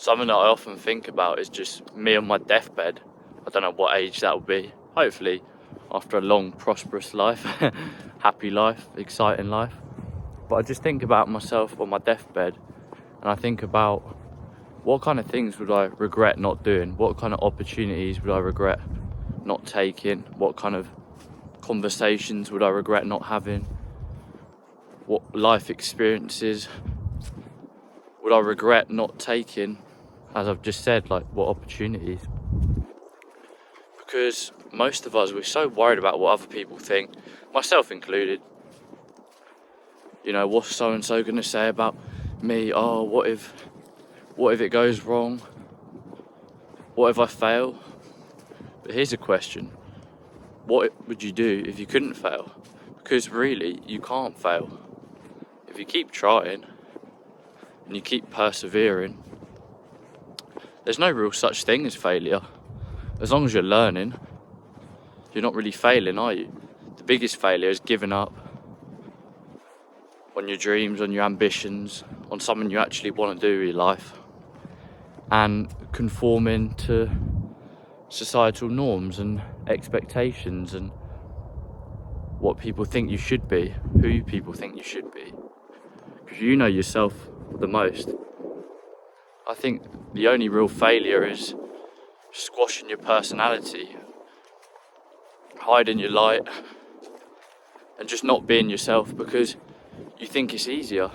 Something that I often think about is just me on my deathbed. I don't know what age that will be. Hopefully after a long, prosperous life, happy life, exciting life. But I just think about myself on my deathbed, and I think about what kind of things would I regret not doing? What kind of opportunities would I regret not taking? What kind of conversations would I regret not having? What life experiences would I regret not taking? As I've just said, like, what opportunities? Because most of us, we're so worried about what other people think, myself included. You know, what's so-and-so going to say about me? Oh, what if it goes wrong? What if I fail? But here's a question. What would you do if you couldn't fail? Because really, you can't fail. If you keep trying and you keep persevering, there's no real such thing as failure. As long as you're learning, you're not really failing, are you? The biggest failure is giving up on your dreams, on your ambitions, on something you actually want to do with your life, and conforming to societal norms and expectations and what people think you should be, who people think you should be. Because you know yourself the most. I think the only real failure is squashing your personality, hiding your light, and just not being yourself because you think it's easier.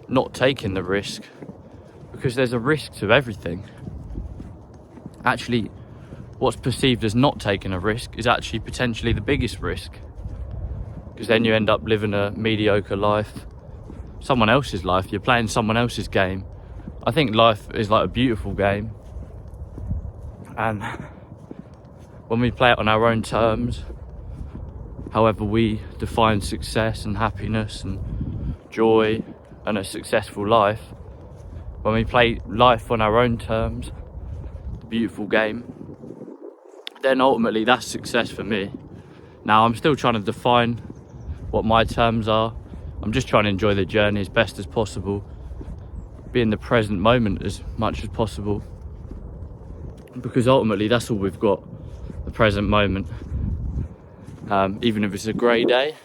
Not taking the risk, because there's a risk to everything. Actually, what's perceived as not taking a risk is actually potentially the biggest risk, because then you end up living a mediocre life, someone else's life. You're playing someone else's game. I think life is like a beautiful game, and when we play it on our own terms, however we define success and happiness and joy and a successful life, when we play life on our own terms, the beautiful game, then ultimately that's success for me. Now, I'm still trying to define what my terms are. I'm just trying to enjoy the journey as best as possible, be in the present moment as much as possible, because ultimately that's all we've got, the present moment. Even if it's a grey day,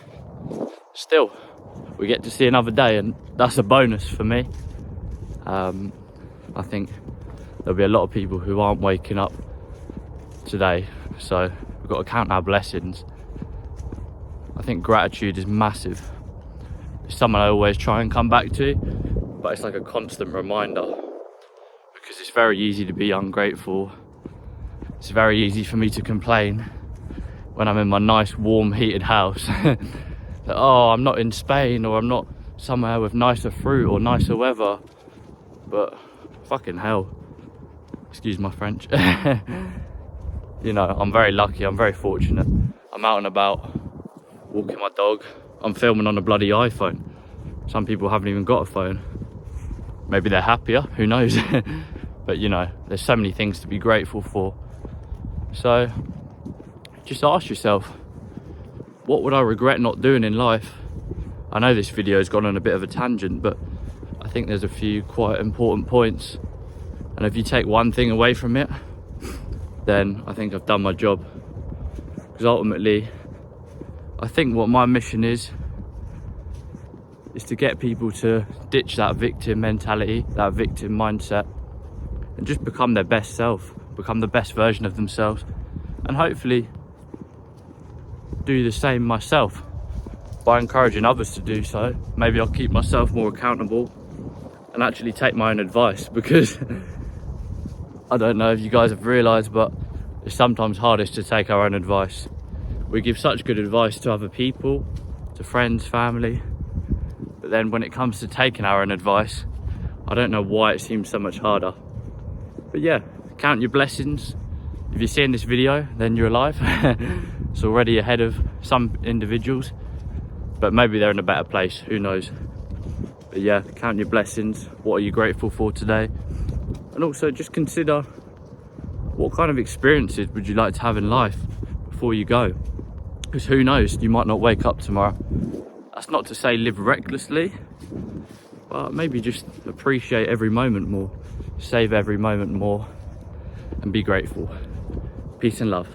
still we get to see another day, and that's a bonus for me. I think there'll be a lot of people who aren't waking up today, so we've got to count our blessings. I think gratitude is massive. It's something I always try and come back to, but it's like a constant reminder, because it's very easy to be ungrateful. It's very easy for me to complain when I'm in my nice, warm, heated house that, oh, I'm not in Spain, or I'm not somewhere with nicer fruit or nicer weather. But fucking hell, excuse my French. You know, I'm very lucky, I'm very fortunate. I'm out and about, walking my dog. I'm filming on a bloody iPhone. Some people haven't even got a phone. Maybe they're happier, who knows? But you know, there's so many things to be grateful for. So just ask yourself, what would I regret not doing in life? I know this video has gone on a bit of a tangent, but I think there's a few quite important points, and if you take one thing away from it, then I think I've done my job. Because ultimately, I think what my mission is to get people to ditch that victim mentality, that victim mindset, and just become their best self, become the best version of themselves, and hopefully do the same myself by encouraging others to do so. Maybe I'll keep myself more accountable and actually take my own advice, because I don't know if you guys have realised, but it's sometimes hardest to take our own advice. We give such good advice to other people, to friends, family, but then when it comes to taking our own advice, I don't know why it seems so much harder. But yeah, count your blessings. If you're seeing this video, then you're alive. It's already ahead of some individuals, but maybe they're in a better place, who knows. But yeah, count your blessings. What are you grateful for today? And also just consider, what kind of experiences would you like to have in life before you go? Because who knows, you might not wake up tomorrow. That's not to say live recklessly, but maybe just appreciate every moment more, save every moment more, and be grateful. Peace and love.